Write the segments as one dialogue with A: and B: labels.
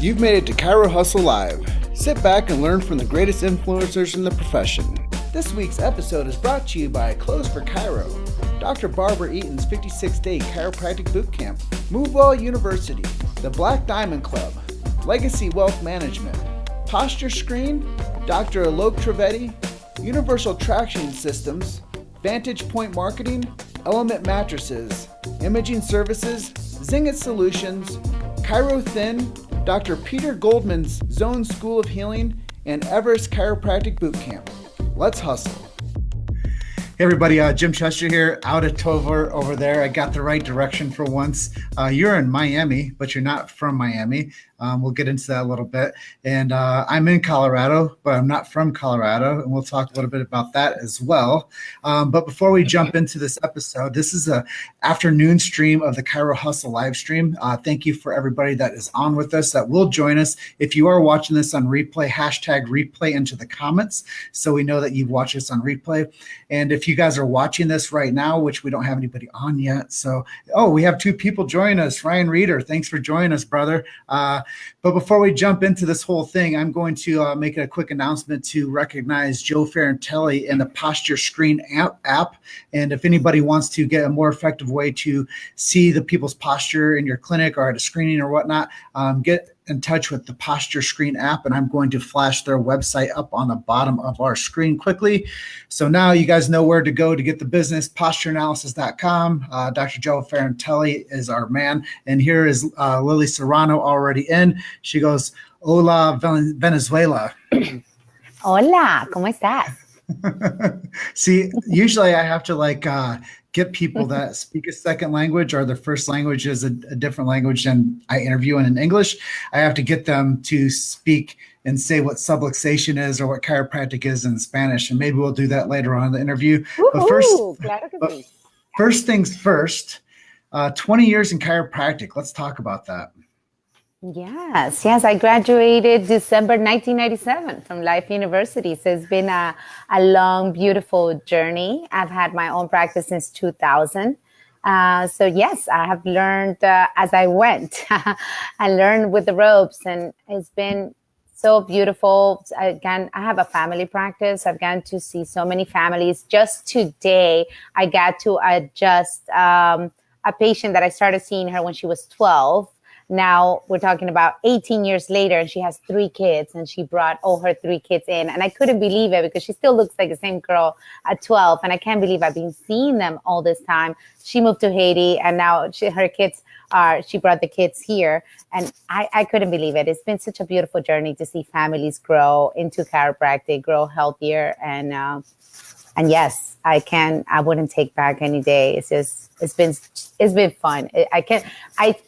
A: You've made it to Chiro Hustle Live. Sit back and learn from the greatest influencers in the profession. This week's episode is brought to you by Clothes for Chiro, Dr. Barbara Eaton's 56-day chiropractic bootcamp, MoveWell University, the Black Diamond Club, Legacy Wealth Management, Posture Screen, Dr. Alok Trivedi, Universal Traction Systems, Vantage Point Marketing, Element Mattresses, Imaging Services, Zingit Solutions, Chiro Thin, Dr. Peter Goldman's Zone School of Healing, and Everest Chiropractic Bootcamp. Let's hustle.
B: Hey everybody, Jim Chester here out at Tovar over there. I got the right direction for once. You're in Miami, but you're not from Miami. We'll get into that a little bit. And I'm in Colorado, but I'm not from Colorado. And we'll talk a little bit about that as well. But before we jump into this episode, this is an afternoon stream of the Chiro Hustle live stream. Thank you for everybody that is on with us, that will join us. If you are watching this on replay, hashtag replay into the comments so we know that you've watched this on replay. And if you guys are watching this right now, which we don't have anybody on yet. So, we have two people join us. Ryan Reeder, thanks for joining us, brother. But before we jump into this whole thing, I'm going to make a quick announcement to recognize Joe Ferrantelli in the Posture Screen app. And if anybody wants to get a more effective way to see the people's posture in your clinic or at a screening or whatnot, get in touch with the Posture Screen app, and I'm going to flash their website up on the bottom of our screen quickly. So now you guys know where to go to get the business, postureanalysis.com. Dr. Joe Ferrantelli is our man, and here is Lily Serrano already in. She goes, "Hola, Venezuela."
C: Hola, ¿cómo estás?
B: See, usually I have to get people that speak a second language or their first language is a different language than I interview in English. I have to get them to speak and say what subluxation is or what chiropractic is in Spanish. And maybe we'll do that later on in the interview. But first things first, 20 years in chiropractic. Let's talk about that.
C: Yes. I graduated December 1997 from Life University. So it's been a long, beautiful journey. I've had my own practice since 2000. So yes, I have learned as I went. I learned with the ropes, and it's been so beautiful. Again, I have a family practice. I've gotten to see so many families. Just today, I got to adjust a patient that I started seeing her when she was 12. Now we're talking about 18 years later, and she has 3 kids, and she brought all her 3 kids in. And I couldn't believe it because she still looks like the same girl at 12. And I can't believe I've been seeing them all this time. She moved to Haiti, and now she brought the kids here. And I couldn't believe it. It's been such a beautiful journey to see families grow into chiropractic, grow healthier. And yes, I wouldn't take back any day. It's been fun. I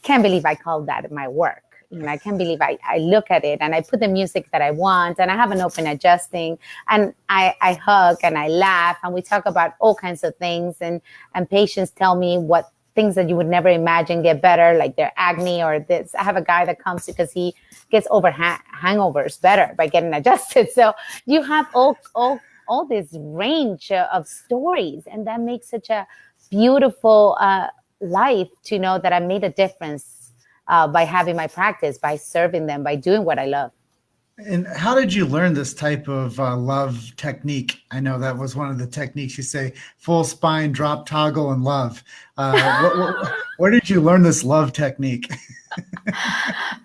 C: can't believe I call that my work. I can't believe I look at it and I put the music that I want, and I have an open adjusting, and I hug and I laugh, and we talk about all kinds of things, and patients tell me what things that you would never imagine get better, like their acne or this. I have a guy that comes because he gets over hangovers better by getting adjusted. So you have all this range of stories, and that makes such a beautiful life to know that I made a difference by having my practice, by serving them, by doing what I love.
B: And how did you learn this type of love technique? I know that was one of the techniques you say, full spine, drop, toggle, and love. Where did you learn this love technique?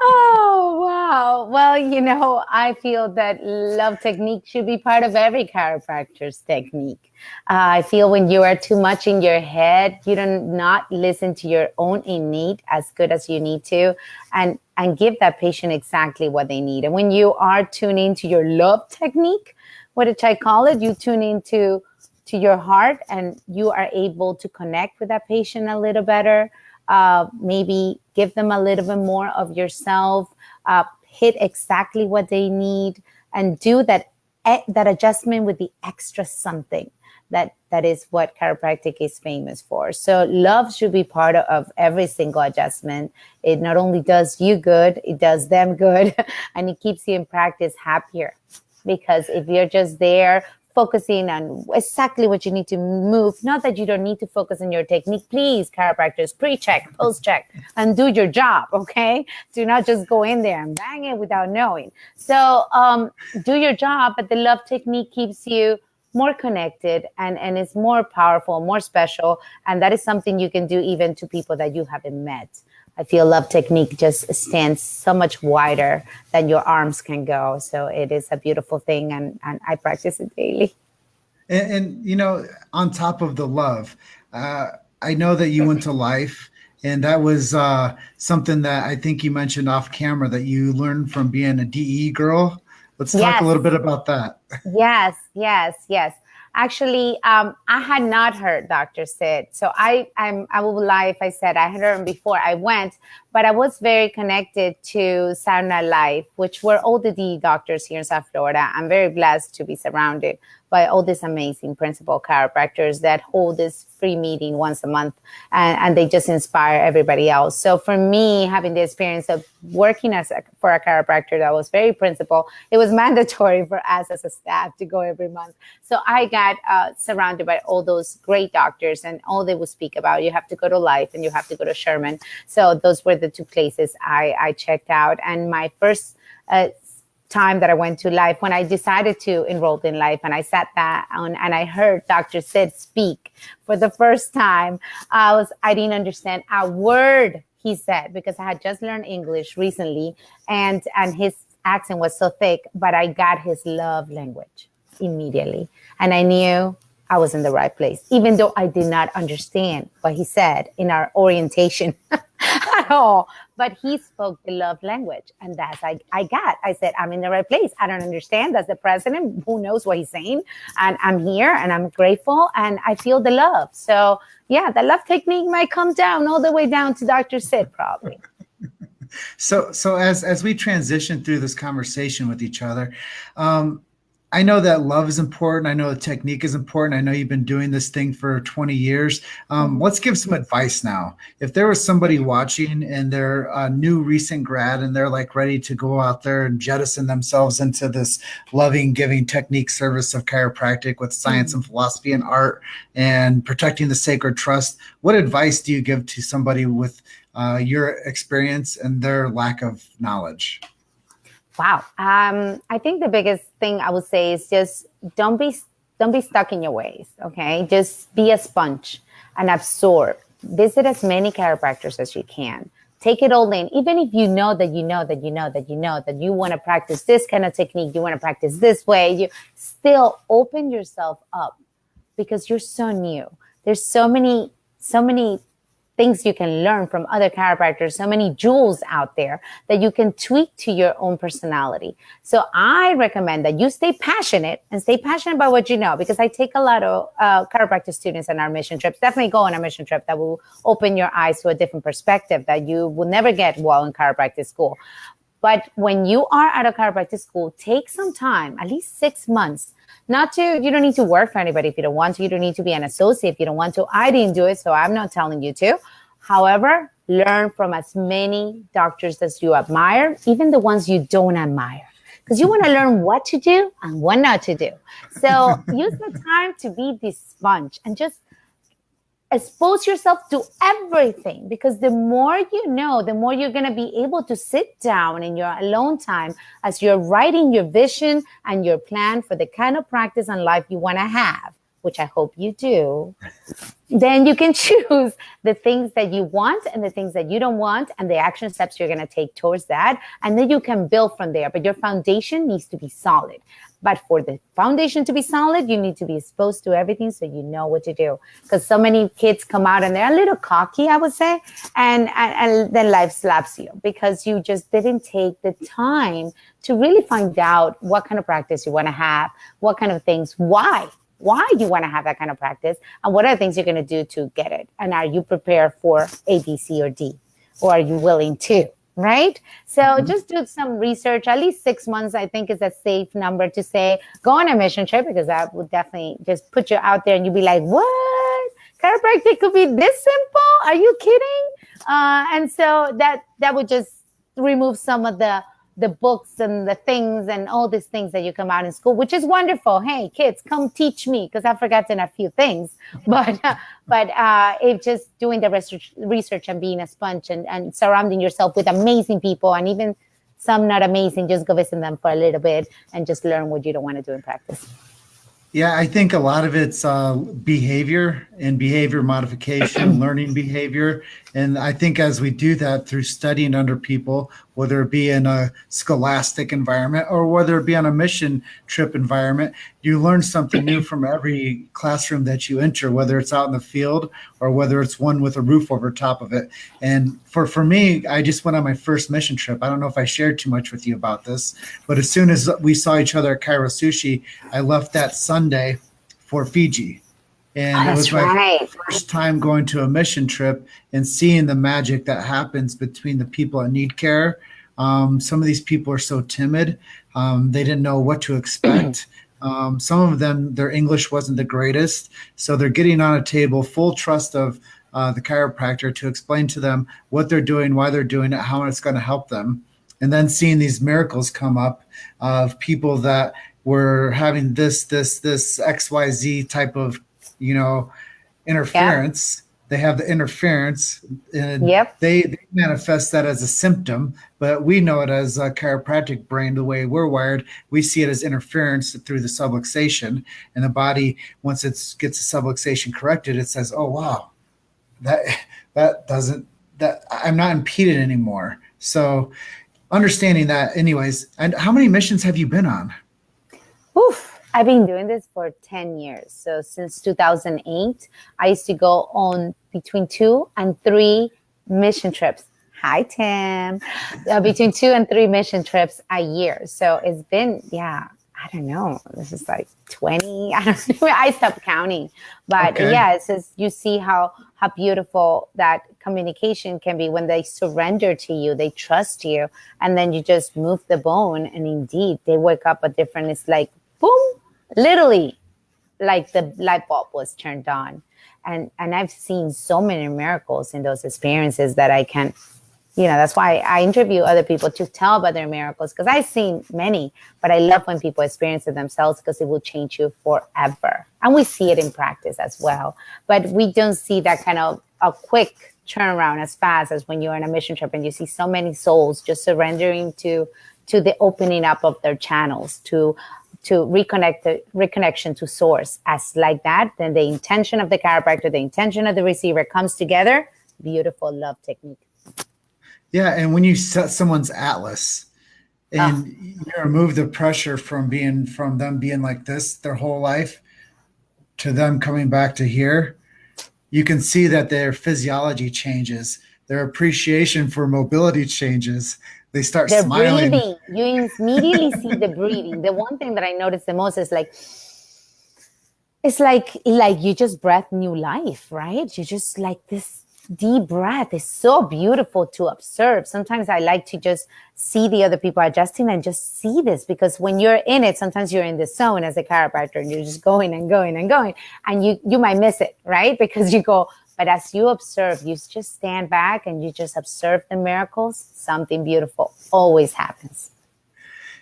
C: Oh, wow. Well, I feel that love technique should be part of every chiropractor's technique. I feel when you are too much in your head, you do not listen to your own innate as good as you need to, and give that patient exactly what they need. And when you are tuning to your love technique, what did I call it? You tune into your heart, and you are able to connect with that patient a little better. Maybe give them a little bit more of yourself, hit exactly what they need, and do that adjustment with the extra something. That is what chiropractic is famous for. So love should be part of every single adjustment. It not only does you good, it does them good, and it keeps you in practice happier. Because if you're just there focusing on exactly what you need to move. Not that you don't need to focus on your technique. Please, chiropractors, pre-check, post-check, and do your job, okay? Do not just go in there and bang it without knowing. So do your job, but the love technique keeps you more connected and is more powerful, more special. And that is something you can do even to people that you haven't met. I feel love technique just stands so much wider than your arms can go. So it is a beautiful thing, and I practice it daily.
B: And on top of the love, I know that you went to life, and that was something that I think you mentioned off camera that you learned from being a DE girl. Let's talk a
C: Yes.
B: little bit about that.
C: Yes. Actually, I had not heard Dr. Sid. So I will lie if I said I had heard him before I went, but I was very connected to Sarna Life, which were all the DE doctors here in South Florida. I'm very blessed to be surrounded by all these amazing principal chiropractors that hold this free meeting once a month, and they just inspire everybody else. So for me, having the experience of working for a chiropractor that was very principal, it was mandatory for us as a staff to go every month. So I got surrounded by all those great doctors, and all they would speak about, you have to go to Life and you have to go to Sherman. So those were the two places I checked out. And my first time that I went to Life, when I decided to enroll in Life, and I sat down and I heard Dr. Sid speak for the first time, I didn't understand a word he said because I had just learned English recently, and his accent was so thick, but I got his love language immediately, and I knew I was in the right place, even though I did not understand what he said in our orientation at all. But he spoke the love language, and that's I said, I'm in the right place. I don't understand. That's the president. Who knows what he's saying? And I'm here, and I'm grateful, and I feel the love. So yeah, the love technique might come down all the way down to Dr. Sid, probably.
B: So as we transition through this conversation with each other, I know that love is important. I know the technique is important. I know you've been doing this thing for 20 years. Let's give some advice now. If there was somebody watching and they're a new recent grad and they're like ready to go out there and jettison themselves into this loving, giving technique service of chiropractic with science and philosophy and art and protecting the sacred trust, what advice do you give to somebody with your experience and their lack of knowledge?
C: Wow. I think the biggest thing I would say is just don't be stuck in your ways. Okay. Just be a sponge and absorb. Visit as many chiropractors as you can. Take it all in. Even if you know that you want to practice this kind of technique, you want to practice this way, you still open yourself up because you're so new. There's so many things you can learn from other chiropractors, so many jewels out there that you can tweak to your own personality. So I recommend that you stay passionate about what you know, because I take a lot of chiropractic students on our mission trips. Definitely go on a mission trip that will open your eyes to a different perspective that you will never get while in chiropractic school. But when you are at a chiropractic school, take some time, at least 6 months. You don't need to work for anybody if you don't want to. You don't need to be an associate if you don't want to. I didn't do it, so I'm not telling you to. However, learn from as many doctors as you admire, even the ones you don't admire, because you want to learn what to do and what not to do. So use the time to be this sponge and just expose yourself to everything, because the more you know, the more you're going to be able to sit down in your alone time as you're writing your vision and your plan for the kind of practice and life you want to have, which I hope you do. Then you can choose the things that you want and the things that you don't want and the action steps you're going to take towards that. And then you can build from there. But your foundation needs to be solid. But for the foundation to be solid, you need to be exposed to everything so you know what to do. Because so many kids come out and they're a little cocky, I would say, and then life slaps you because you just didn't take the time to really find out what kind of practice you want to have, what kind of things, why you want to have that kind of practice, and what are the things you're going to do to get it. And are you prepared for A, B, C, or D? Or are you willing to? Right? So just do some research. At least 6 months, I think, is a safe number to say, go on a mission trip, because that would definitely just put you out there and you'd be like, what? Chiropractic could be this simple? Are you kidding? And so that would just remove some of the the books and the things and all these things that you come out in school, which is wonderful. Hey, kids, come teach me, because I've forgotten a few things. But it's just doing the research and being a sponge, and surrounding yourself with amazing people, and even some not amazing, just go visit them for a little bit and just learn what you don't want to do in practice.
B: Yeah, I think a lot of it's behavior and behavior modification, learning behavior. And I think as we do that through studying under people, whether it be in a scholastic environment or whether it be on a mission trip environment, you learn something new from every classroom that you enter, whether it's out in the field or whether it's one with a roof over top of it. And for me, I just went on my first mission trip. I don't know if I shared too much with you about this, but as soon as we saw each other at Chiro Sushi, I left that Sunday for Fiji. And it was my first time going to a mission trip and seeing the magic that happens between the people that need care. Some of these people are so timid. They didn't know what to expect. Some of them, their English wasn't the greatest. So they're getting on a table, full trust of the chiropractor to explain to them what they're doing, why they're doing it, how it's going to help them. And then seeing these miracles come up of people that were having this XYZ type of interference. They have the interference, and they manifest that as a symptom, but we know it as a chiropractic brain, the way we're wired. We see it as interference through the subluxation, and the body, once it gets the subluxation corrected, it says, oh, wow, that I'm not impeded anymore. So understanding that anyways. And how many missions have you been on?
C: Oof. I've been doing this for 10 years. So since 2008, I used to go on between 2 and 3 mission trips. Hi, Tim. Between 2 and 3 mission trips a year. So it's been, I don't know. This is like 20. I stopped counting. But it's just, you see how beautiful that communication can be when they surrender to you, they trust you, and then you just move the bone. And indeed, they wake up a different, it's like, boom, literally like the light bulb was turned on. And I've seen so many miracles in those experiences that I can't, that's why I interview other people to tell about their miracles, because I've seen many, but I love when people experience it themselves, because it will change you forever. And we see it in practice as well, but we don't see that kind of a quick turnaround as fast as when you're on a mission trip and you see so many souls just surrendering to the opening up of their channels, to reconnection to source, as like that. Then the intention of the chiropractor, the intention of the receiver comes together. Beautiful love technique.
B: Yeah, and when you set someone's atlas and you remove the pressure from them being like this their whole life to them coming back to here, you can see that their physiology changes, their appreciation for mobility changes. They start smiling.
C: Breathing. You immediately see the breathing. The one thing that I notice the most is it's like you just breath new life, right? You just like this deep breath is so beautiful to observe. Sometimes I like to just see the other people adjusting and just see this, because when you're in it, sometimes you're in the zone as a chiropractor and you're just going and going and going, and you might miss it, right? Because you go. But as you observe, you just stand back and you just observe the miracles. Something beautiful always happens.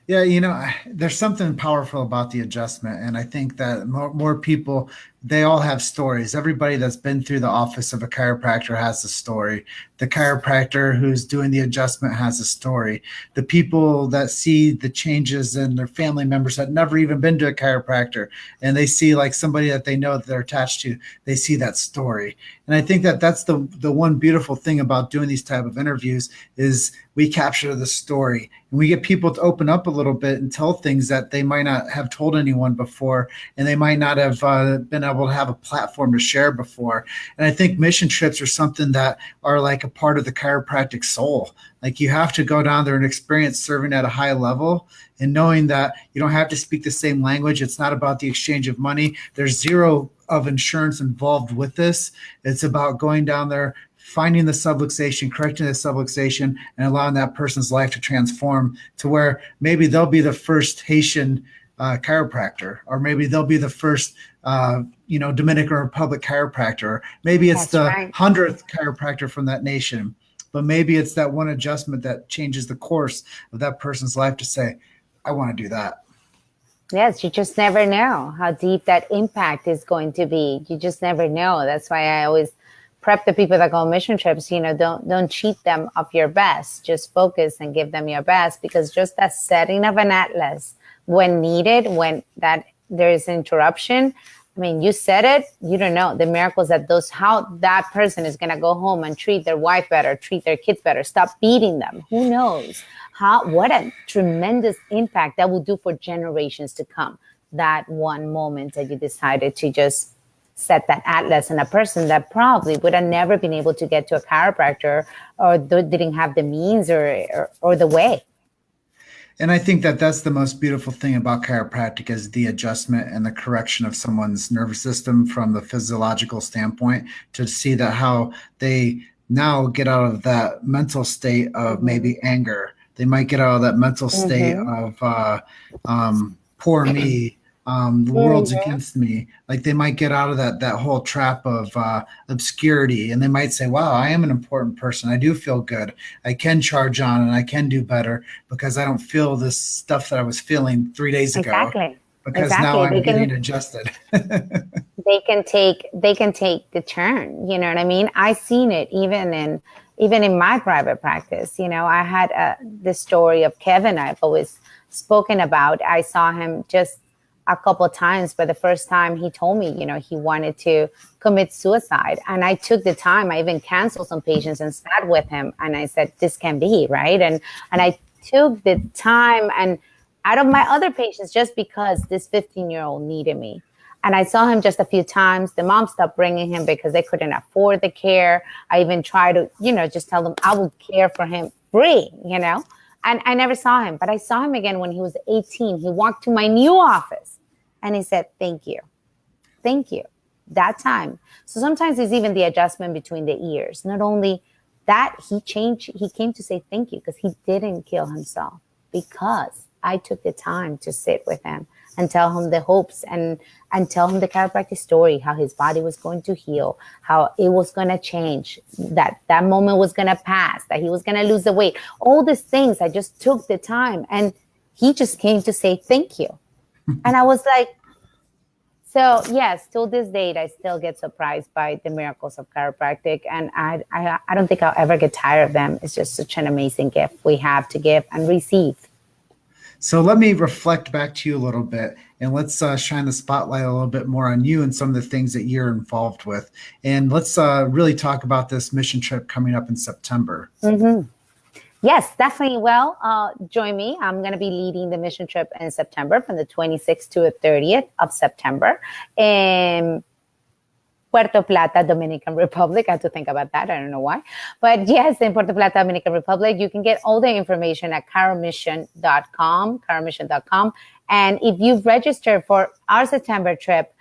B: Yeah, there's something powerful about the adjustment. And I think that more people, they all have stories. Everybody that's been through the office of a chiropractor has a story. The chiropractor who's doing the adjustment has a story. The people that see the changes in their family members that never even been to a chiropractor, and they see like somebody that they know that they're attached to, they see that story. And I think that that's the one beautiful thing about doing these type of interviews is we capture the story and we get people to open up a little bit and tell things that they might not have told anyone before, and they might not have been able to have a platform to share before. And I think mission trips are something that are like a part of the chiropractic soul. Like you have to go down there and experience serving at a high level and knowing that you don't have to speak the same language. It's not about the exchange of money. There's zero of insurance involved with this. It's about going down there, finding the subluxation, correcting the subluxation, and allowing that person's life to transform to where maybe they'll be the first Haitian chiropractor, or maybe they'll be the first Dominican Republic chiropractor. Maybe it's the 100th chiropractor from that nation. but maybe it's that one adjustment that changes the course of that person's life to say, I want to do that.
C: Yes, you just never know how deep that impact is going to be. You just never know. That's why I always prep the people that go on mission trips. Don't cheat them of your best. Just focus and give them your best, because just that setting of an atlas when needed, when that there is interruption. I mean, you said it, you don't know the miracles how that person is going to go home and treat their wife better, treat their kids better, stop beating them. Who knows what a tremendous impact that will do for generations to come. That one moment that you decided to just set that atlas on a person that probably would have never been able to get to a chiropractor, or didn't have the means or the way.
B: And I think that that's the most beautiful thing about chiropractic is the adjustment and the correction of someone's nervous system from the physiological standpoint, to see that how they now get out of that mental state of maybe anger. They might get out of that mental state of poor me, the world's against me. Like they might get out of that whole trap of obscurity, and they might say, wow, I am an important person. I do feel good. I can charge on and I can do better because I don't feel this stuff that I was feeling 3 days ago.
C: Exactly.
B: Because now I'm getting adjusted.
C: They can take the turn. You know what I mean? I seen it even in my private practice. I had this story of Kevin I've always spoken about. I saw him just a couple of times, but the first time he told me, he wanted to commit suicide. And I took the time. I even canceled some patients and sat with him. And I said, this can be, right? And I took the time and out of my other patients, just because this 15-year-old needed me. And I saw him just a few times. The mom stopped bringing him because they couldn't afford the care. I even tried to, just tell them I would care for him free, And I never saw him, but I saw him again when he was 18. He walked to my new office and he said, thank you. Thank you. That time. So sometimes it's even the adjustment between the ears. Not only that, he came to say thank you because he didn't kill himself, because I took the time to sit with him and tell him the hopes and tell him the chiropractic story, how his body was going to heal, how it was going to change, that moment was going to pass, that he was going to lose the weight. All these things, I just took the time, and he just came to say thank you. And I was like, so yes, till this date, I still get surprised by the miracles of chiropractic. And I don't think I'll ever get tired of them. It's just such an amazing gift we have to give and receive.
B: So let me reflect back to you a little bit, and let's shine the spotlight a little bit more on you and some of the things that you're involved with. And let's really talk about this mission trip coming up in September.
C: Mm-hmm. Yes, definitely. Well, join me. I'm going to be leading the mission trip in September from the 26th to the 30th of September in Puerto Plata, Dominican Republic. I have to think about that. I don't know why. But yes, in Puerto Plata, Dominican Republic, you can get all the information at chiromission.com. And if you've registered for our September trip,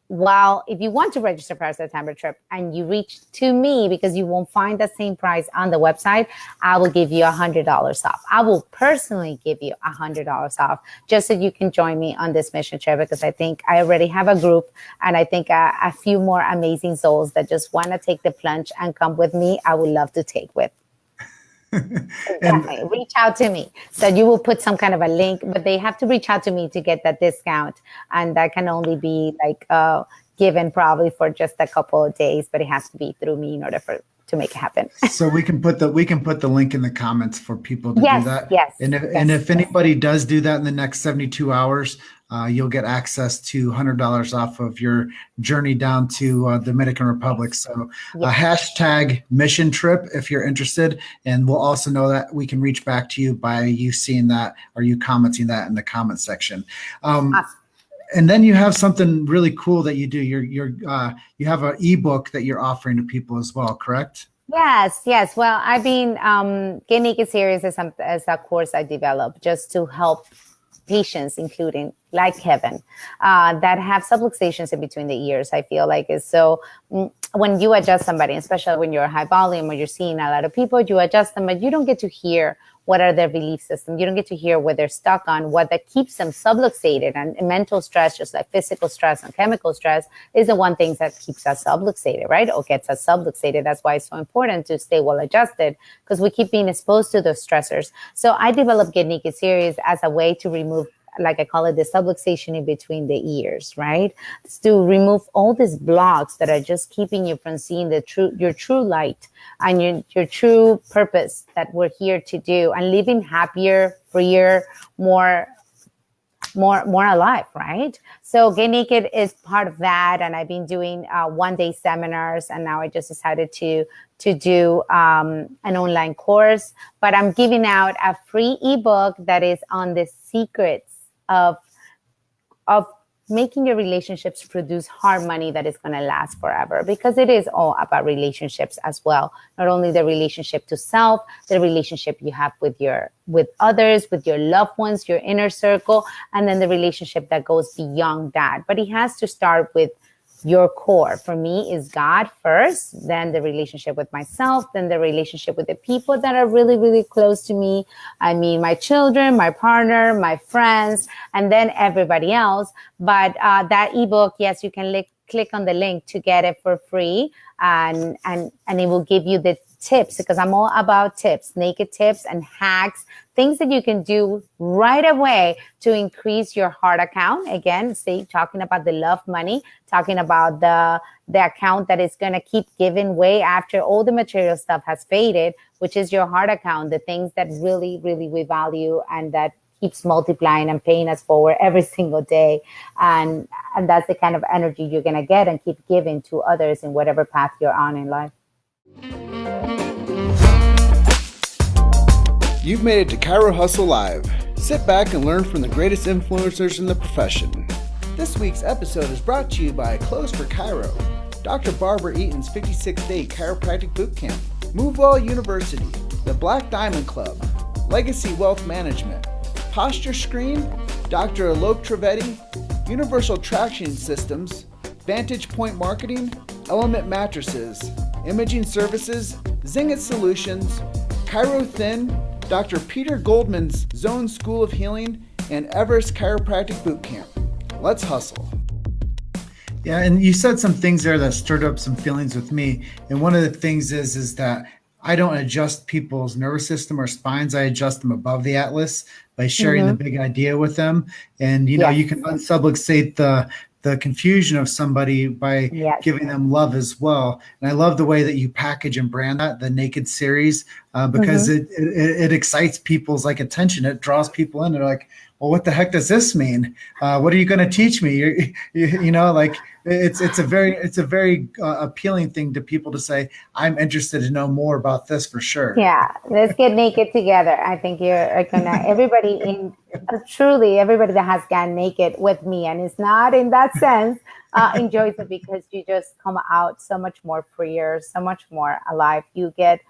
C: if you want to register for our September trip and you reach to me, because you won't find the same price on the website, I will give you $100 off. I will personally give you $100 off just so you can join me on this mission trip, because I think I already have a group, and I think a few more amazing souls that just want to take the plunge and come with me. I would love to take with. Definitely reach out to me. So you will put some kind of a link, but they have to reach out to me to get that discount, and that can only be given probably for just a couple of days, but it has to be through me in order to make it happen.
B: So we can put the link in the comments for people to do that.
C: Yes.
B: And if anybody does do that in the next 72 hours, you'll get access to $100 off of your journey down to Dominican Republic. So hashtag mission trip if you're interested. And we'll also know that we can reach back to you by you seeing that or you commenting that in the comment section. Awesome. And then you have something really cool that you do. You have an ebook that you're offering to people as well, correct?
C: Yes. Well, I've been Get Naked Series as a course I developed just to help patients, including like Kevin, that have subluxations in between the ears. I feel like it's so when you adjust somebody, especially when you're high volume or you're seeing a lot of people, you adjust them, but you don't get to hear what are their belief systems. You don't get to hear what they're stuck on, what that keeps them subluxated. And mental stress, just like physical stress and chemical stress, is the one thing that keeps us subluxated, right? Or gets us subluxated. That's why it's so important to stay well adjusted, because we keep being exposed to those stressors. So I developed Get Naked series as a way to remove, like I call it, the subluxation in between the ears, right? It's to remove all these blocks that are just keeping you from seeing your true light and your true purpose that we're here to do, and living happier, freer, more alive, right? So Get Naked is part of that, and I've been doing 1-day seminars, and now I just decided to do an online course. But I'm giving out a free ebook that is on the secrets of making your relationships produce harmony that is going to last forever, because it is all about relationships as well. Not only the relationship to self, the relationship you have with others, with your loved ones, your inner circle, and then the relationship that goes beyond that. But it has to start with your core. For me, is God first, then the relationship with myself, then the relationship with the people that are really, really close to me. I mean, my children, my partner, my friends, and then everybody else. But that ebook, yes, you can click on the link to get it for free, and it will give you the tips, because I'm all about tips, naked tips and hacks, things that you can do right away to increase your heart account. Again, talking about the love money, talking about the account that is going to keep giving way after all the material stuff has faded, which is your heart account, the things that really, really we value and that keeps multiplying and paying us forward every single day. And that's the kind of energy you're going to get and keep giving to others in whatever path you're on in life.
A: You've made it to Chiro Hustle Live. Sit back and learn from the greatest influencers in the profession. This week's episode is brought to you by Clothes for Chiro, Dr. Barbara Eaton's 56-day chiropractic bootcamp, MoveWell University, the Black Diamond Club, Legacy Wealth Management, Posture Screen, Dr. Alok Trivedi, Universal Traction Systems, Vantage Point Marketing, Element Mattresses, Imaging Services, Zingit Solutions, Chiro Thin, Dr. Peter Goldman's Zone School of Healing, and Everest Chiropractic Bootcamp. Let's hustle.
B: Yeah, and you said some things there that stirred up some feelings with me. And one of the things is that I don't adjust people's nervous system or spines. I adjust them above the atlas by sharing the big idea with them. And, you know, you can unsubluxate the confusion of somebody by giving them love as well. And I love the way that you package and brand that, the Naked series, because it excites people's like attention. It draws people in. They're like, well, what the heck does this mean? What are you going to teach me? You know, like it's a very appealing thing to people to say, I'm interested to know more about this for sure.
C: Yeah, let's get naked together. I think you're gonna, everybody that has gotten naked with me, and it's not in that sense, enjoys it, because you just come out so much more freer, so much more alive. You get,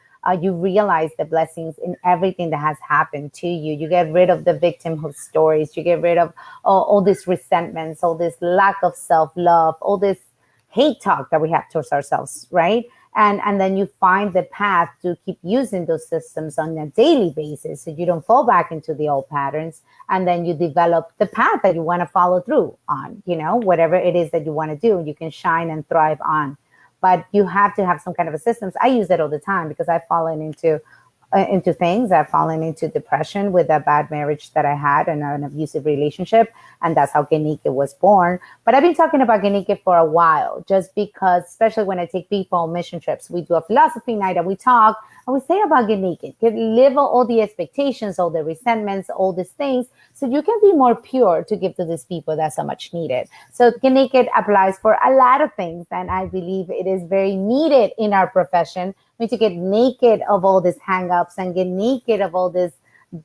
C: you realize the blessings in everything that has happened to you. You get rid of the victimhood stories. You get rid of all these resentments, all this lack of self-love, all this hate talk that we have towards ourselves, right? And then you find the path to keep using those systems on a daily basis, so you don't fall back into the old patterns. And then you develop the path that you want to follow through on, you know, whatever it is that you want to do, you can shine and thrive on. But you have to have some kind of a systems. I use it all the time because I've fallen into things. I've fallen into depression with a bad marriage that I had and an abusive relationship. And that's how Get Naked was born. But I've been talking about Get Naked for a while, just because, especially when I take people on mission trips, we do a philosophy night and we talk and we say about Get Naked, live all the expectations, all the resentments, all these things, so you can be more pure to give to these people that so much needed. So Get Naked applies for a lot of things. And I believe it is very needed in our profession. We need to get naked of all these hang-ups and get naked of all these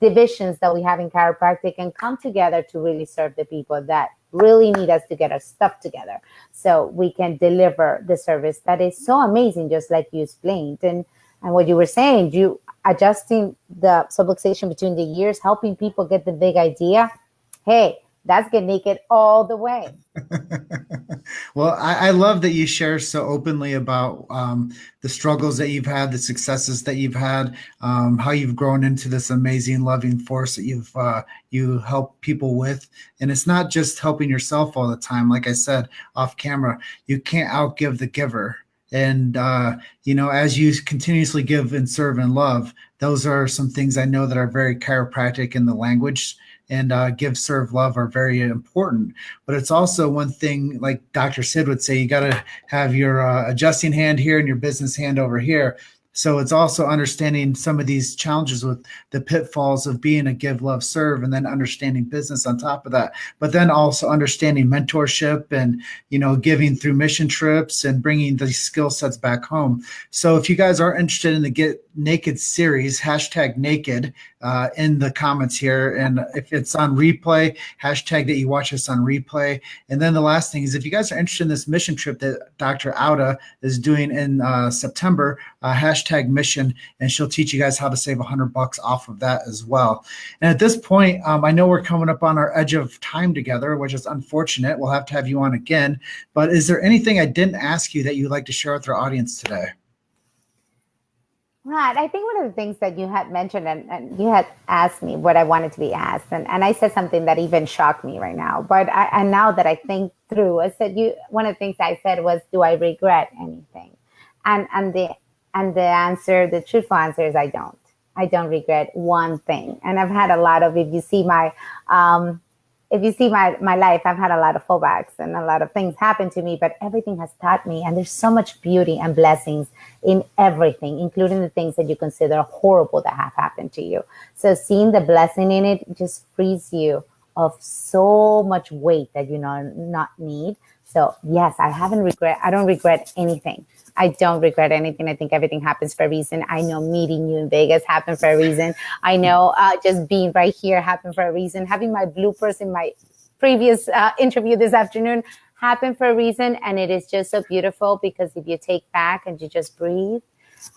C: divisions that we have in chiropractic and come together to really serve the people that really need us to get our stuff together so we can deliver the service that is so amazing, just like you explained. And what you were saying, you adjusting the subluxation between the ears, helping people get the big idea. Hey, That's Get Naked all the way.
B: Well, I love that you share so openly about the struggles that you've had, the successes that you've had, how you've grown into this amazing, loving force that you help people with. And it's not just helping yourself all the time. Like I said off camera, you can't outgive the giver. And as you continuously give and serve and love, those are some things I know that are very chiropractic in the language. And give, serve, love are very important. But it's also one thing, like Dr. Sid would say, you got to have your adjusting hand here and your business hand over here. So it's also understanding some of these challenges with the pitfalls of being a give, love, serve, and then understanding business on top of that. But then also understanding mentorship and, giving through mission trips and bringing these skill sets back home. So if you guys are interested in the Get Naked series, hashtag naked in the comments here. And if it's on replay, hashtag that you watch us on replay. And then the last thing is, if you guys are interested in this mission trip that Dr. Auda is doing in September, hashtag mission, and she'll teach you guys how to save $100 off of that as well. And at this point, I know we're coming up on our edge of time together, which is unfortunate. We'll have to have you on again. But is there anything I didn't ask you that you'd like to share with our audience today?
C: Right. I think one of the things that you had mentioned, and you had asked me what I wanted to be asked, and I said something that even shocked me right now. But and now that I think through, I said one of the things I said was, do I regret anything? And the answer, the truthful answer is I don't. I don't regret one thing. And I've had a lot of, if you see my life, I've had a lot of fallbacks and a lot of things happen to me, but everything has taught me. And there's so much beauty and blessings in everything, including the things that you consider horrible that have happened to you. So seeing the blessing in it just frees you of so much weight that you not need. So yes, I don't regret anything. I don't regret anything. I think everything happens for a reason. I know meeting you in Vegas happened for a reason. I know just being right here happened for a reason. Having my bloopers in my previous interview this afternoon happened for a reason. And it is just so beautiful, because if you take back and you just breathe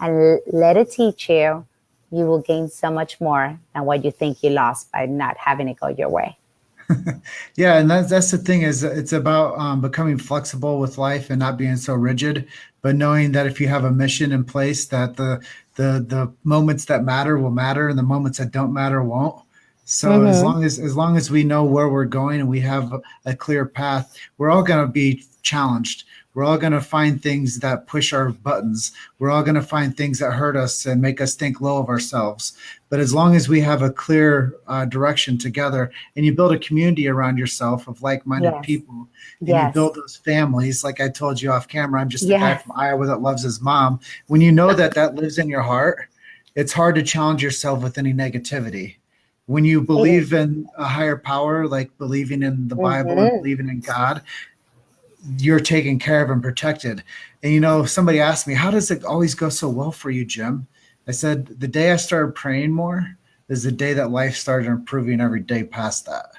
C: and let it teach you, you will gain so much more than what you think you lost by not having it go your way.
B: Yeah, and that's the thing, is it's about becoming flexible with life and not being so rigid, but knowing that if you have a mission in place, that the moments that matter will matter and the moments that don't matter won't. So as long as we know where we're going and we have a clear path, we're all going to be challenged. We're all going to find things that push our buttons. We're all going to find things that hurt us and make us think low of ourselves. But as long as we have a clear direction together, and you build a community around yourself of like-minded people, and you build those families, like I told you off camera, I'm just a guy from Iowa that loves his mom. When you know that lives in your heart, it's hard to challenge yourself with any negativity. When you believe in a higher power, like believing in the Bible and believing in God, you're taken care of and protected. And somebody asked me, how does it always go so well for you, Jim? I said, the day I started praying more is the day that life started improving every day past that.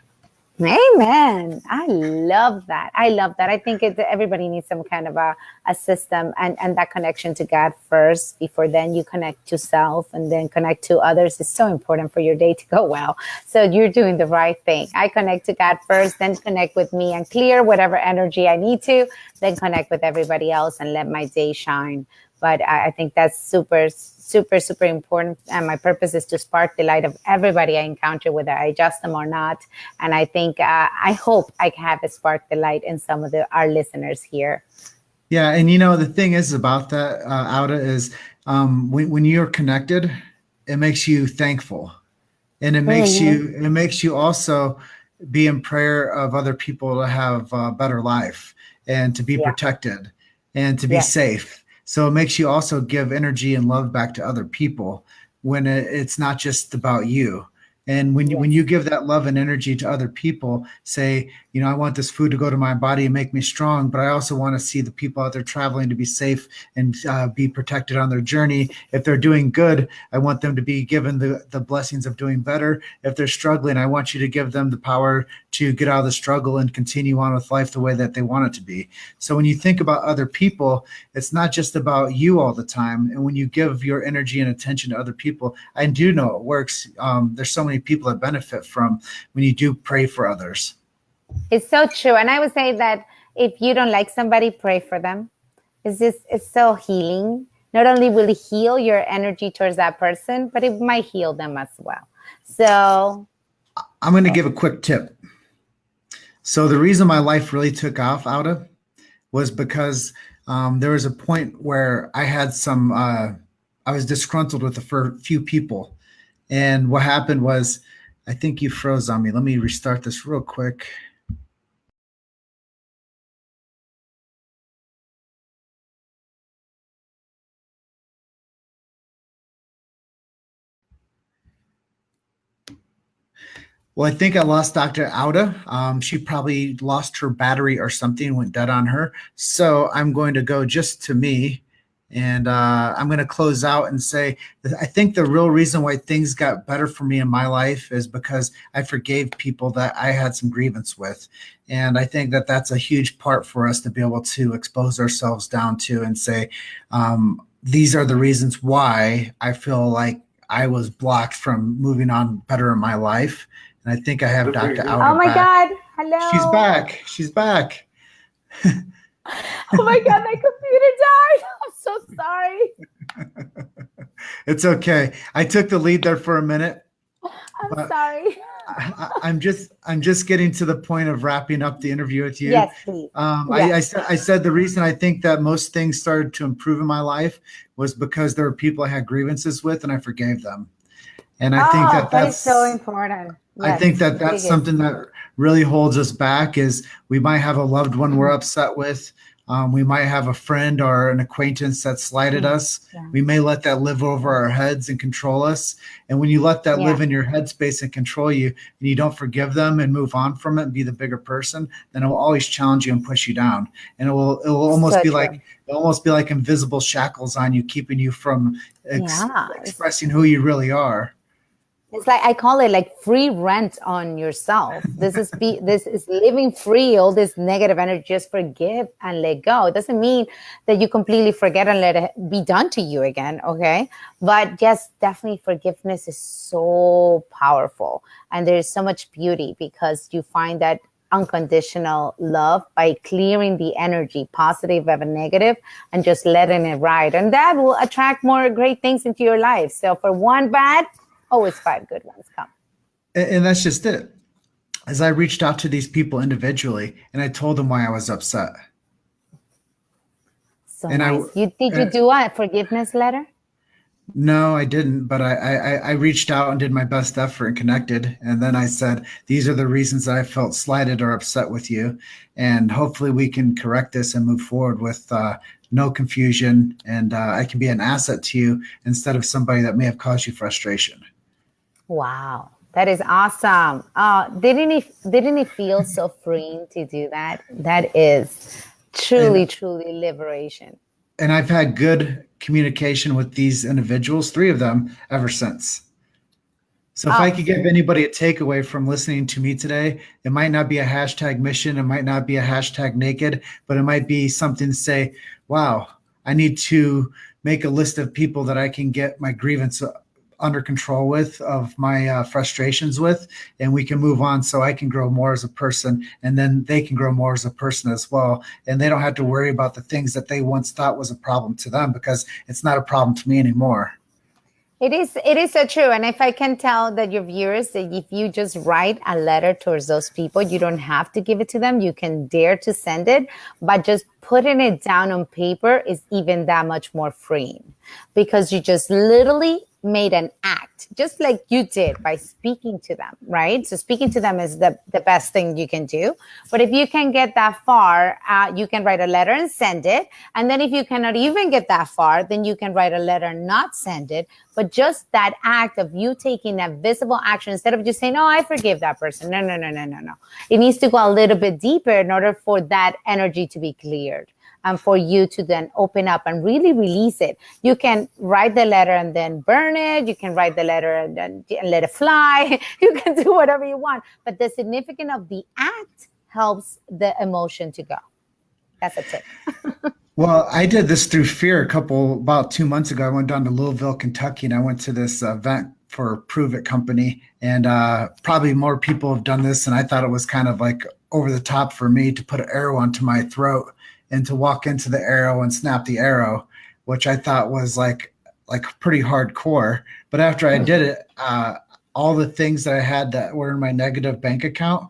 C: Amen. I love that. I think everybody needs some kind of a system and that connection to God first, before then you connect to self and then connect to others. It's so important for your day to go well. So you're doing the right thing. I connect to God first, then connect with me and clear whatever energy I need to, then connect with everybody else and let my day shine. But I think that's super, super, super important. And my purpose is to spark the light of everybody I encounter, whether I adjust them or not. And I think, I hope I have sparked the light in some of our listeners here.
B: Yeah. And the thing is about that, Auda, is when you're connected, it makes you thankful. And it makes you also be in prayer of other people to have a better life and to be protected and to be safe. So it makes you also give energy and love back to other people when it's not just about you. And when you give that love and energy to other people, say, I want this food to go to my body and make me strong, but I also want to see the people out there traveling to be safe and be protected on their journey. If they're doing good, I want them to be given the blessings of doing better. If they're struggling, I want you to give them the power to get out of the struggle and continue on with life the way that they want it to be. So when you think about other people, it's not just about you all the time. And when you give your energy and attention to other people, I do know it works. There's so many people that benefit from when you do pray for others.
C: It's so true. And I would say that if you don't like somebody, pray for them. It's so healing. Not only will it heal your energy towards that person, but it might heal them as well. So
B: I'm going to give a quick tip. So the reason my life really took off out of was because there was a point where I had I was disgruntled with a few people. And what happened was, I think you froze on me. Let me restart this real quick. Well, I think I lost Dr. Auda. She probably lost her battery or something, went dead on her. So I'm going to go just to me. And I'm going to close out and say, I think the real reason why things got better for me in my life is because I forgave people that I had some grievance with. And I think that that's a huge part for us to be able to expose ourselves down to and say, these are the reasons why I feel like I was blocked from moving on better in my life. And I think I have Dr. Auda
C: oh my
B: back.
C: God. Hello.
B: She's back. She's back.
C: Oh my God, my computer died. I'm so sorry.
B: It's okay. I took the lead there for a minute.
C: I'm sorry.
B: I'm just getting to the point of wrapping up the interview with you.
C: Yes, please.
B: Yes. I said the reason I think that most things started to improve in my life was because there were people I had grievances with and I forgave them. And I think
C: that is so important. Yes,
B: I think that that's something that really holds us back is we might have a loved one we're upset with. We might have a friend or an acquaintance that slighted us. Yeah. We may let that live over our heads and control us. And when you let that live in your headspace and control you, and you don't forgive them and move on from it and be the bigger person, then it will always challenge you and push you down. And it will almost be like invisible shackles on you, keeping you from expressing who you really are.
C: It's like I call it like free rent on yourself. This is living free. All this negative energy, just forgive and let go. It doesn't mean that you completely forget and let it be done to you again. Okay, but yes, definitely forgiveness is so powerful, and there is so much beauty because you find that unconditional love by clearing the energy, positive and negative, and just letting it ride, and that will attract more great things into your life. So for one bad, always 5 good ones come.
B: And that's just it. As I reached out to these people individually and I told them why I was upset.
C: So and nice. Did you do a forgiveness letter?
B: No, I didn't. But I reached out and did my best effort and connected. And then I said, these are the reasons that I felt slighted or upset with you. And hopefully we can correct this and move forward with no confusion. And I can be an asset to you instead of somebody that may have caused you frustration. Wow,
C: that is awesome. Didn't it feel so freeing to do that? That is truly liberation.
B: And I've had good communication with these individuals, 3 of them, ever since. So if I could give anybody a takeaway from listening to me today, it might not be a hashtag mission, it might not be a hashtag naked, but it might be something to say, wow, I need to make a list of people that I can get my grievance under control with, of my frustrations with, and we can move on so I can grow more as a person, and then they can grow more as a person as well. And they don't have to worry about the things that they once thought was a problem to them, because it's not a problem to me anymore.
C: It is so true. And if I can tell that your viewers, that if you just write a letter towards those people, you don't have to give it to them. You can dare to send it, but just putting it down on paper is even that much more freeing, because you just literally made an act, just like you did by speaking to them, right? So speaking to them is the best thing you can do. But if you can get that far, you can write a letter and send it. And then if you cannot even get that far, then you can write a letter and not send it. But just that act of you taking a visible action, instead of just saying, oh, I forgive that person. No. It needs to go a little bit deeper in order for that energy to be cleared. And for you to then open up and really release it. You can write the letter and then burn it. You can write the letter and then let it fly. You can do whatever you want. But the significance of the act helps the emotion to go. That's a tip.
B: Well, I did this through fear about 2 months ago. I went down to Louisville, Kentucky, and I went to this event for Prove It Company. And probably more people have done this. And I thought it was kind of like over the top for me to put an arrow onto my throat and to walk into the arrow and snap the arrow, which I thought was like pretty hardcore. But after I did it, all the things that I had that were in my negative bank account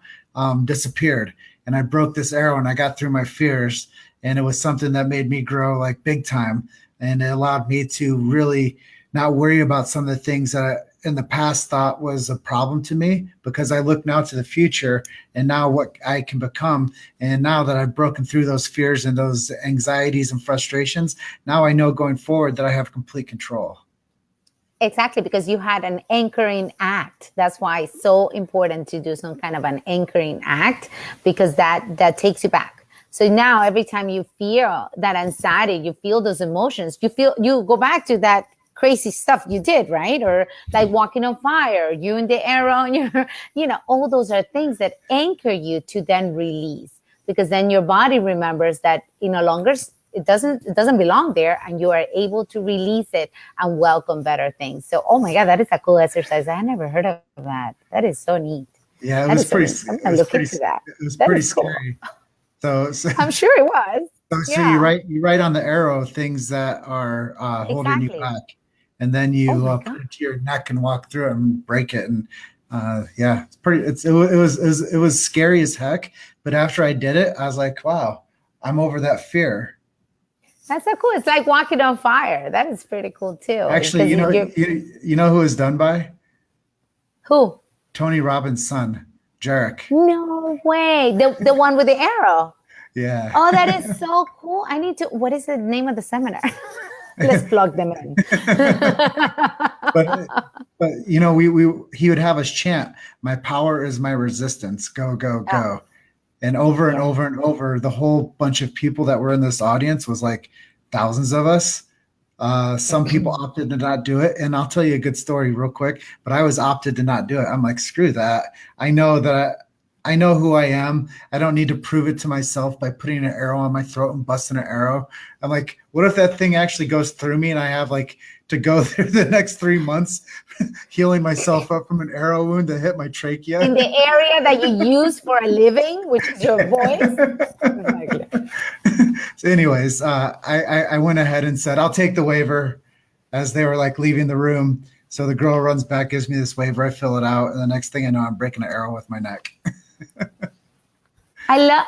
B: disappeared. And I broke this arrow and I got through my fears. And it was something that made me grow like big time. And it allowed me to really not worry about some of the things that I, in the past thought was a problem to me, because I look now to the future and now what I can become. And now that I've broken through those fears and those anxieties and frustrations, now I know going forward that I have complete control.
C: Exactly, because you had an anchoring act. That's why it's so important to do some kind of an anchoring act, because that takes you back. So now every time you feel that anxiety, you feel those emotions, you go back to that crazy stuff you did, right? Or like walking on fire, you in the arrow, and all those are things that anchor you to then release, because then your body remembers that no longer it doesn't belong there, and you are able to release it and welcome better things. So, oh my God, that is a cool exercise. I never heard of that. That is so neat.
B: Yeah, it was pretty.
C: I'm gonna look into that.
B: It was
C: That
B: pretty
C: is cool.
B: scary. So
C: I'm sure it was.
B: So you write on the arrow things that are holding you back, and then you put it to your neck and walk through it and break it. And it's pretty. It was scary as heck. But after I did it, I was like, wow, I'm over that fear.
C: That's so cool. It's like walking on fire. That is pretty cool too.
B: Actually, you know who it's done by?
C: Who?
B: Tony Robbins' son, Jarek.
C: No way. The one with the arrow.
B: Yeah.
C: Oh, that is so cool. I need to. What is the name of the seminar? Let's plug them in.
B: but he would have us chant, "My power is my resistance. Go, go, go." And over and over and over, the whole bunch of people that were in this audience was like thousands of us. Some people opted to not do it. And I'll tell you a good story real quick, but I was opted to not do it. I'm like, screw that. I know who I am. I don't need to prove it to myself by putting an arrow on my throat and busting an arrow. I'm like, what if that thing actually goes through me and I have like to go through the next 3 months healing myself up from an arrow wound that hit my trachea?
C: In the area that you use for a living, which is your voice.
B: So anyways, I went ahead and said, I'll take the waiver, as they were like leaving the room. So the girl runs back, gives me this waiver. I fill it out. And the next thing I know, I'm breaking an arrow with my neck.
C: I love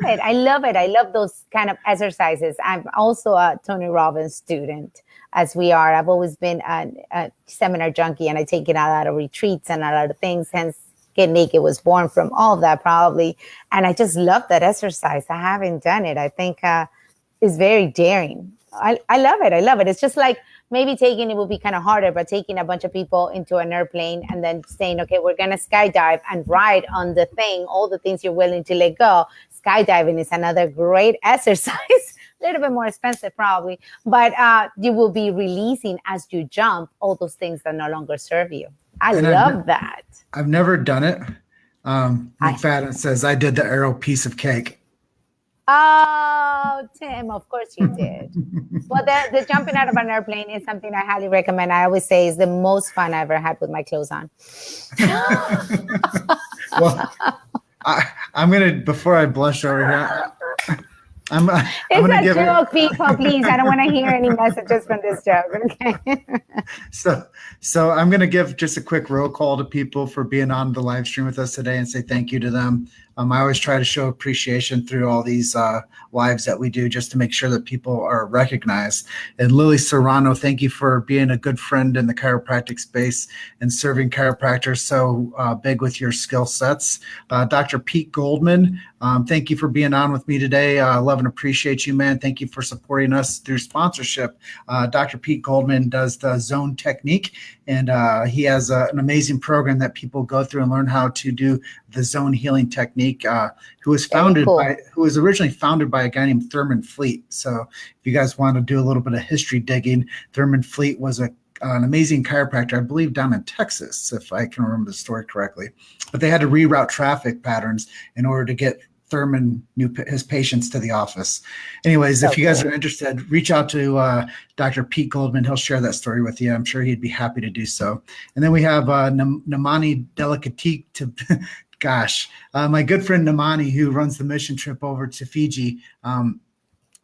C: it. I love it. I love those kind of exercises. I'm also a Tony Robbins student, as we are. I've always been a seminar junkie, and I take it a lot of retreats and a lot of things. Hence, Get Naked was born from all of that, probably. And I just love that exercise. I haven't done it. I think it's very daring. I love it. I love it. It's just like maybe taking it would be kind of harder, but taking a bunch of people into an airplane and then saying, okay, we're going to skydive and ride on the thing, all the things you're willing to let go. Skydiving is another great exercise, a little bit more expensive probably, but you will be releasing as you jump all those things that no longer serve you. I love that.
B: I've never done it. McFadden says, I did the arrow piece of cake.
C: Oh, Tim, of course you did. Well, the jumping out of an airplane is something I highly recommend. I always say is the most fun I ever had with my clothes on.
B: Well, I'm going to, before I blush over here,
C: It's a joke, people, please. I don't want to hear any messages from this joke, okay?
B: So I'm going to give just a quick roll call to people for being on the live stream with us today and say thank you to them. I always try to show appreciation through all these lives that we do, just to make sure that people are recognized. And Lily Serrano, thank you for being a good friend in the chiropractic space and serving chiropractors so big with your skill sets. Dr. Pete Goldman, thank you for being on with me today. Love and appreciate you, man. Thank you for supporting us through sponsorship. Dr. Pete Goldman does the Zone Technique, and he has an amazing program that people go through and learn how to do the Zone Healing Technique. Who was originally founded by a guy named Thurman Fleet. So if you guys want to do a little bit of history digging, Thurman Fleet was an amazing chiropractor, I believe down in Texas, if I can remember the story correctly. But they had to reroute traffic patterns in order to get Thurman his patients to the office. Anyways, if you guys are interested, reach out to Dr. Pete Goldman. He'll share that story with you. I'm sure he'd be happy to do so. And then we have Namani Delicatique to, gosh, my good friend Namani, who runs the mission trip over to Fiji.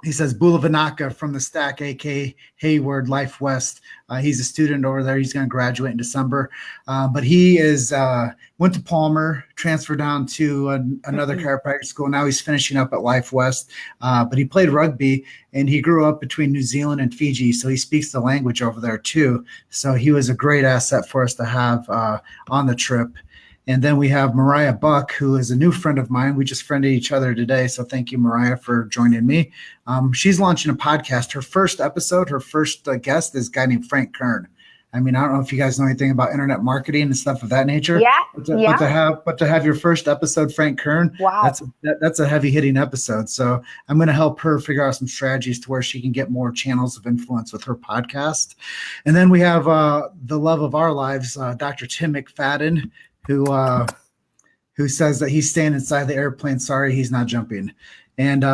B: He says Bulavanaka from the Stack, aka Hayward Life West. He's a student over there. He's going to graduate in December, but he went to Palmer, transferred down to another chiropractic school. Now he's finishing up at Life West, but he played rugby and he grew up between New Zealand and Fiji, so he speaks the language over there too. So he was a great asset for us to have on the trip. And then we have Mariah Buck, who is a new friend of mine. We just friended each other today. So thank you, Mariah, for joining me. She's launching a podcast. Her first episode, her first guest is a guy named Frank Kern. I mean, I don't know if you guys know anything about internet marketing and stuff of that nature.
C: Yeah.
B: But to have your first episode, Frank Kern,
C: wow,
B: that's a heavy hitting episode. So I'm going to help her figure out some strategies to where she can get more channels of influence with her podcast. And then we have the love of our lives, Dr. Tim McFadden, who says that he's staying inside the airplane. Sorry, he's not jumping. And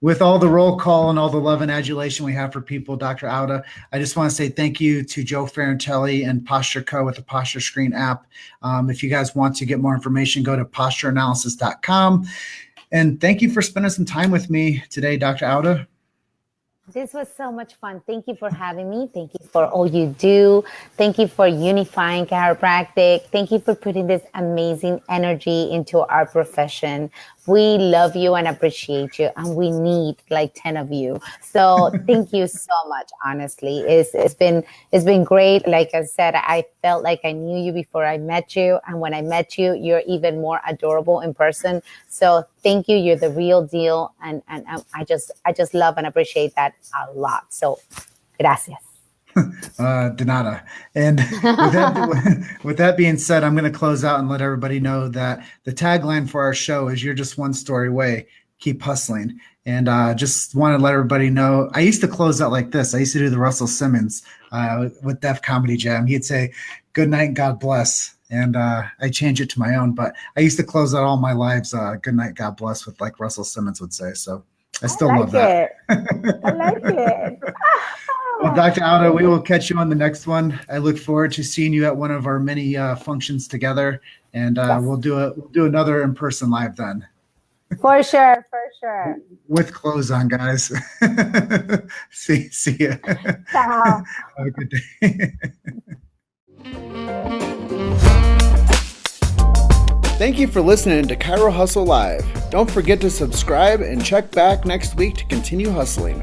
B: with all the roll call and all the love and adulation we have for people, Dr. Auda, I just want to say thank you to Joe Ferrantelli and Posture Co. with the Posture Screen app. If you guys want to get more information, go to postureanalysis.com. And thank you for spending some time with me today, Dr. Auda.
C: This was so much fun. Thank you for having me. Thank you for all you do. Thank you for unifying chiropractic. Thank you for putting this amazing energy into our profession. We love you and appreciate you, and we need like 10 of you. So thank you so much. Honestly, it's been great. Like I said, I felt like I knew you before I met you, and when I met you, you're even more adorable in person. So thank you. You're the real deal, and I just love and appreciate that a lot. So gracias.
B: De nada. And with that being said, I'm going to close out and let everybody know that the tagline for our show is "You're just one story away. Keep hustling." And just want to let everybody know, I used to close out like this. I used to do the Russell Simmons with Def Comedy Jam. He'd say, "Good night and God bless." And I changed it to my own, but I used to close out all my lives, "Good night, God bless," with like Russell Simmons would say. So I still love that.
C: I like it.
B: Well, Dr. Auda, we will catch you on the next one. I look forward to seeing you at one of our many functions together, and yes, we'll do another in-person live then.
C: For sure.
B: With clothes on, guys. See ya.
C: Ciao.
B: Have a good day.
A: Thank you for listening to Chiro Hustle Live. Don't forget to subscribe and check back next week to continue hustling.